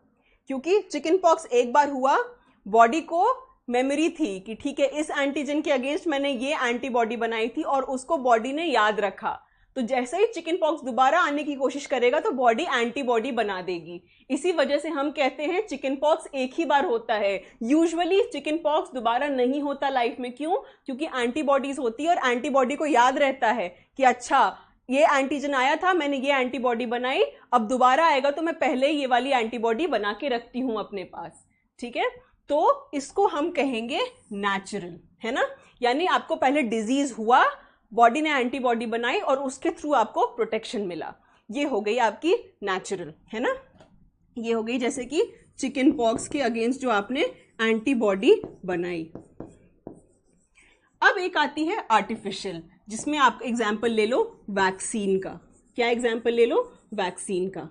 Speaker 1: क्योंकि चिकन पॉक्स एक बार हुआ, बॉडी को मेमोरी थी कि ठीक है इस एंटीजन के अगेंस्ट मैंने ये एंटीबॉडी बनाई थी, और उसको बॉडी ने याद रखा। तो जैसे ही चिकन पॉक्स दोबारा आने की कोशिश करेगा तो बॉडी एंटीबॉडी बना देगी। इसी वजह से हम कहते हैं चिकन पॉक्स एक ही बार होता है। यूजुअली चिकन पॉक्स दोबारा नहीं होता लाइफ में। क्यों? क्योंकि एंटीबॉडीज होती है, और एंटीबॉडी को याद रहता है कि अच्छा ये एंटीजन आया था, मैंने ये एंटीबॉडी बनाई, अब दोबारा आएगा तो मैं पहले ये वाली एंटीबॉडी बना के रखती हूं अपने पास। ठीक है, तो इसको हम कहेंगे नेचुरल, है ना। यानी आपको पहले डिजीज हुआ, बॉडी ने एंटीबॉडी बनाई और उसके थ्रू आपको प्रोटेक्शन मिला, ये हो गई आपकी नेचुरल, है ना। ये हो गई जैसे कि चिकन पॉक्स के अगेंस्ट जो आपने एंटीबॉडी बनाई। अब एक आती है आर्टिफिशियल, जिसमें आप एग्जाम्पल ले लो वैक्सीन का। क्या एग्जाम्पल ले लो? वैक्सीन का।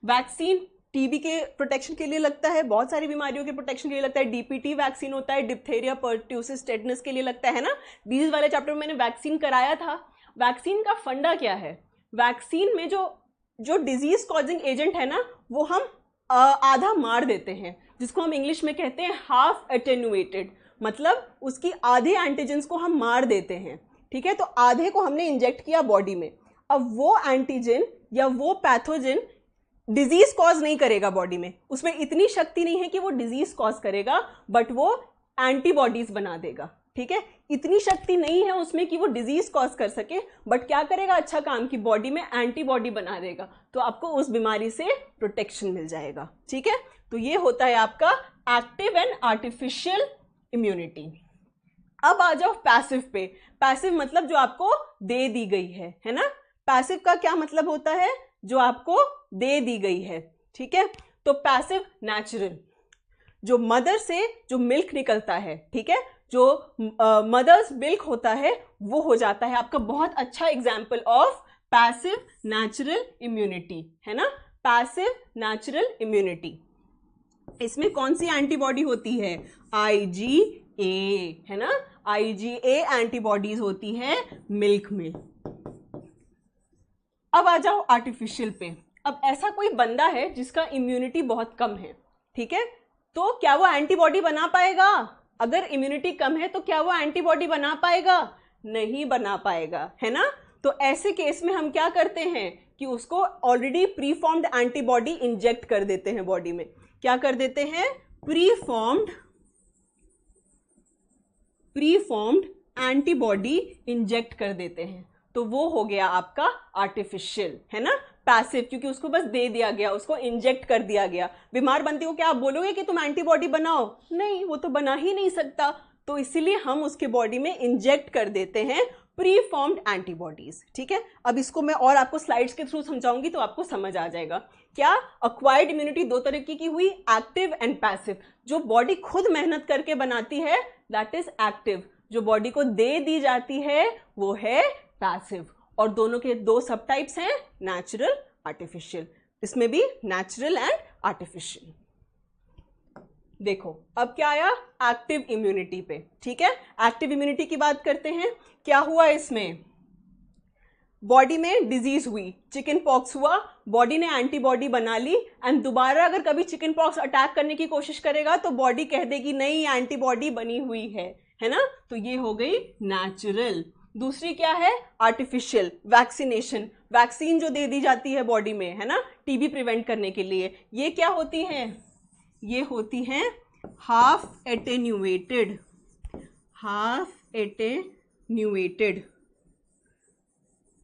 Speaker 1: वैक्सीन टीबी के प्रोटेक्शन के लिए लगता है, बहुत सारी बीमारियों के प्रोटेक्शन के लिए लगता है। डीपीटी वैक्सीन होता है, डिप्थेरिया, पर्ट्यूसिस, टेटनस के लिए लगता है ना। बीज वाले चैप्टर में मैंने वैक्सीन कराया था। वैक्सीन का फंडा क्या है? वैक्सीन में जो डिजीज कॉजिंग एजेंट है ना, वो हम आधा मार देते हैं, जिसको हम इंग्लिश में कहते हैं हाफ एटेन्यूएटेड, मतलब उसकी आधे एंटीजेंस को हम मार देते हैं। ठीक है, तो आधे को हमने इंजेक्ट किया बॉडी में। अब वो एंटीजन या वो पैथोजन डिजीज कॉज नहीं करेगा बॉडी में, उसमें इतनी शक्ति नहीं है कि वो डिजीज कॉज करेगा, बट वो एंटीबॉडीज बना देगा। ठीक है, इतनी शक्ति नहीं है उसमें कि वो डिजीज कॉज कर सके, बट क्या करेगा अच्छा काम कि बॉडी में एंटीबॉडी बना देगा, तो आपको उस बीमारी से प्रोटेक्शन मिल जाएगा। ठीक है, तो ये होता है आपका एक्टिव एंड आर्टिफिशियल इम्यूनिटी। अब आ जाओ पैसिव पे। पैसिव मतलब जो आपको दे दी गई है ना। पैसिव का क्या मतलब होता है? जो आपको दे दी गई है। ठीक है, तो पैसिव नेचुरल, जो मदर से जो मिल्क निकलता है, ठीक है, जो मदर्स मिल्क होता है, वो हो जाता है आपका बहुत अच्छा example of passive natural immunity, है ना। Passive natural immunity. इसमें कौन सी एंटीबॉडी होती है? IgA, है ना, IgA एंटीबॉडीज होती है मिल्क में। अब आ जाओ आर्टिफिशियल पे। अब ऐसा कोई बंदा है जिसका इम्यूनिटी बहुत कम है, ठीक है, तो क्या वो एंटीबॉडी बना पाएगा? अगर इम्यूनिटी कम है तो क्या वो एंटीबॉडी बना पाएगा? नहीं बना पाएगा, है ना। तो ऐसे केस में हम क्या करते हैं कि उसको ऑलरेडी प्रीफॉर्म्ड एंटीबॉडी इंजेक्ट कर देते हैं बॉडी में। क्या कर देते हैं? प्रीफॉर्म्ड एंटीबॉडी इंजेक्ट कर देते हैं। तो वो हो गया आपका आर्टिफिशियल, है ना, पैसिव, क्योंकि उसको बस दे दिया गया, उसको इंजेक्ट कर दिया गया। बीमार बनते हो क्या आप बोलोगे कि तुम एंटीबॉडी बनाओ? नहीं, वो तो बना ही नहीं सकता। तो इसीलिए हम उसके बॉडी में इंजेक्ट कर देते हैं प्रीफॉर्म्ड एंटीबॉडीज, ठीक है। अब इसको मैं और आपको स्लाइड्स के थ्रू समझाऊंगी तो आपको समझ आ जाएगा। क्या अक्वायर्ड इम्यूनिटी दो तरीके की हुई, एक्टिव एंड पैसिव। जो बॉडी खुद मेहनत करके बनाती है दैट इज एक्टिव, जो बॉडी को दे दी जाती है वो है पैसिव। और दोनों के दो सब टाइप्स हैं, नेचुरल, आर्टिफिशियल। इसमें भी नेचुरल एंड आर्टिफिशियल। देखो अब क्या आया एक्टिव इम्यूनिटी पे, ठीक है। एक्टिव इम्यूनिटी की बात करते हैं। क्या हुआ इसमें? बॉडी में डिजीज हुई, चिकन पॉक्स हुआ, बॉडी ने एंटीबॉडी बना ली, एंड दोबारा अगर कभी चिकन पॉक्स अटैक करने की कोशिश करेगा तो बॉडी कह देगी नहीं एंटीबॉडी बनी हुई है ना। तो ये हो गई नेचुरल। दूसरी क्या है? आर्टिफिशियल, वैक्सीनेशन, वैक्सीन जो दे दी जाती है बॉडी में, है ना, टीबी प्रिवेंट करने के लिए। ये क्या होती हैं? ये होती हैं हाफ एटेन्यूएटेड,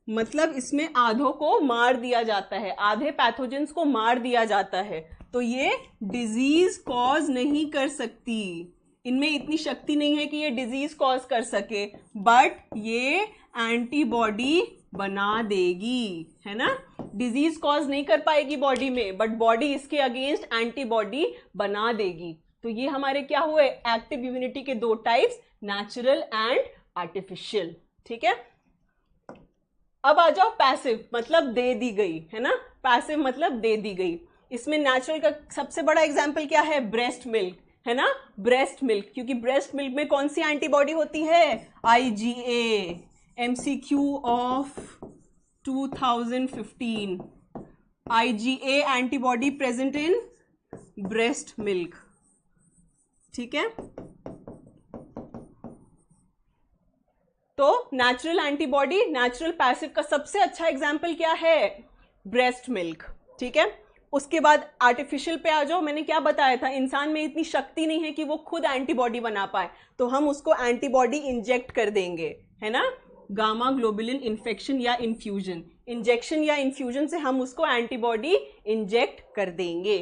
Speaker 1: मतलब इसमें आधों को मार दिया जाता है, आधे पैथोजेंस को मार दिया जाता है। तो ये डिजीज कॉज नहीं कर सकती, इनमें इतनी शक्ति नहीं है कि ये डिजीज कॉज कर सके, बट ये एंटीबॉडी बना देगी, है ना। डिजीज कॉज नहीं कर पाएगी बॉडी में, बट बॉडी इसके अगेंस्ट एंटीबॉडी बना देगी। तो ये हमारे क्या हुए? एक्टिव इम्यूनिटी के दो टाइप्स, नेचुरल एंड आर्टिफिशियल, ठीक है। अब आ जाओ पैसिव, मतलब दे दी गई, है ना, पैसिव मतलब दे दी गई। इसमें नेचुरल का सबसे बड़ा एग्जाम्पल क्या है? ब्रेस्ट मिल्क, है ना, ब्रेस्ट मिल्क, क्योंकि ब्रेस्ट मिल्क में कौन सी एंटीबॉडी होती है? IgA, MCQ of 2015, IgA antibody present in breast milk, ठीक है। तो नेचुरल एंटीबॉडी, नेचुरल पैसिव का सबसे अच्छा एग्जाम्पल क्या है? ब्रेस्ट मिल्क, ठीक है। उसके बाद आर्टिफिशियल पे आ जाओ। मैंने क्या बताया था, इंसान में इतनी शक्ति नहीं है कि वो खुद एंटीबॉडी बना पाए, तो हम उसको एंटीबॉडी इंजेक्ट कर देंगे, है ना, गामा ग्लोबुलिन इन्फेक्शन या इन्फ्यूजन, इंजेक्शन या इन्फ्यूजन से हम उसको एंटीबॉडी इंजेक्ट कर देंगे।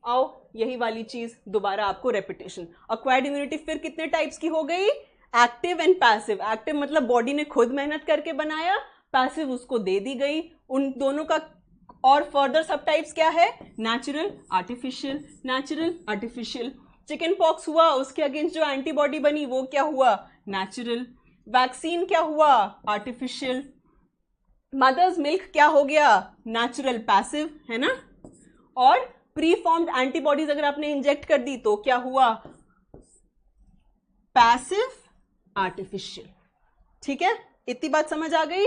Speaker 1: आओ यही वाली चीज दोबारा आपको रेपिटेशन। अक्वायर्ड इम्यूनिटी फिर कितने टाइप्स की हो गई? Active and passive. एक्टिव मतलब बॉडी ने खुद मेहनत करके बनाया, पैसिव उसको दे दी गई। उन दोनों का और फर्दर सब टाइप्स क्या है? Natural, artificial, natural, artificial. Chicken pox हुआ, उसके अगेंस्ट जो एंटीबॉडी बनी वो क्या हुआ? नेचुरल। वैक्सीन क्या हुआ? आर्टिफिशियल। मदर्स मिल्क क्या हो गया? नेचुरल, पैसिव, है ना। और प्रीफॉर्म्ड एंटीबॉडीज अगर आपने इंजेक्ट कर दी तो क्या हुआ? पैसिव, आर्टिफिशियल, ठीक है। इतनी बात समझ आ गई?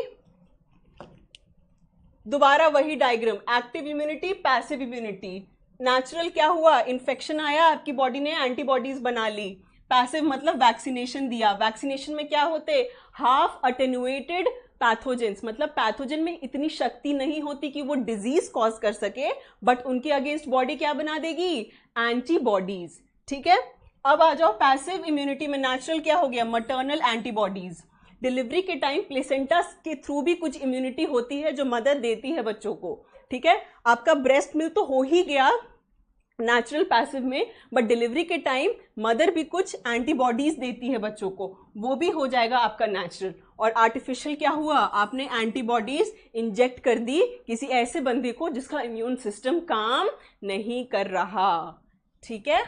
Speaker 1: दोबारा वही diagram, active immunity, passive immunity. Natural क्या हुआ? इन्फेक्शन आया, आपकी बॉडी ने एंटीबॉडीज बना ली। पैसिव मतलब वैक्सीनेशन दिया। वैक्सीनेशन में क्या होते? हाफ अटेन्युएटेड पैथोजेंस, मतलब पैथोजन में इतनी शक्ति नहीं होती कि वो डिजीज कॉज कर सके, बट उनके अगेंस्ट बॉडी क्या बना देगी? एंटीबॉडीज, ठीक है। अब आ जाओ पैसिव इम्यूनिटी में। नेचुरल क्या हो गया? Maternal antibodies. डिलीवरी के टाइम प्लेसेंटा के थ्रू भी कुछ इम्यूनिटी होती है जो मदर देती है बच्चों को, ठीक है। आपका ब्रेस्ट मिल्क तो हो ही गया नेचुरल पैसिव में, बट डिलीवरी के टाइम मदर भी कुछ एंटीबॉडीज देती है बच्चों को, वो भी हो जाएगा आपका नेचुरल। और आर्टिफिशियल क्या हुआ? आपने एंटीबॉडीज इंजेक्ट कर दी किसी ऐसे बंदे को जिसका इम्यून सिस्टम काम नहीं कर रहा, ठीक है।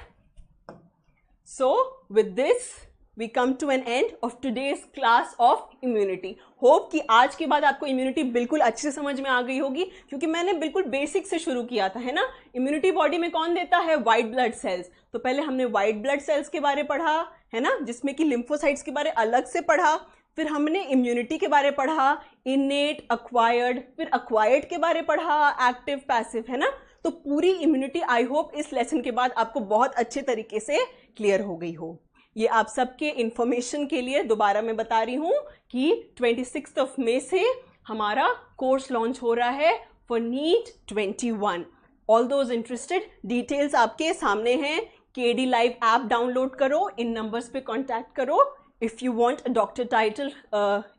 Speaker 1: सो with this we come to an end of today's class of immunity. Hope कि आज के बाद आपको इम्यूनिटी बिल्कुल अच्छे से समझ में आ गई होगी, क्योंकि मैंने बिल्कुल बेसिक से शुरू किया था, है ना. इम्यूनिटी बॉडी में कौन देता है? White blood cells. तो पहले हमने वाइट ब्लड सेल्स के बारे पढ़ा, है ना, जिसमें कि लिम्फोसाइट्स के बारे अलग से पढ़ा. फिर हमने इम्यूनिटी के बारे पढ़ा, इनेट, अक्वायर्ड, फिर अक्वायर्ड के बारे पढ़ा, एक्टिव, पैसिव, है ना. तो पूरी इम्यूनिटी आई होप इस लेसन के बाद आपको बहुत अच्छे तरीके से क्लियर हो गई हो. ये आप सबके इंफॉर्मेशन के लिए दोबारा मैं बता रही हूँ कि 26 मई से हमारा कोर्स लॉन्च हो रहा है for NEET 21. All those interested, details आपके सामने हैं. केडी लाइव ऐप डाउनलोड करो, इन नंबर्स पे कांटेक्ट करो if you want a doctor title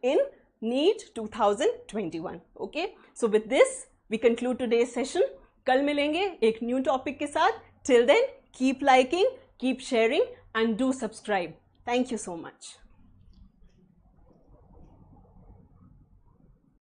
Speaker 1: in NEET 2021. Okay, so with this we conclude today's session. कल मिलेंगे एक न्यू टॉपिक के साथ. Till then keep liking, keep sharing and do subscribe. Thank you so much.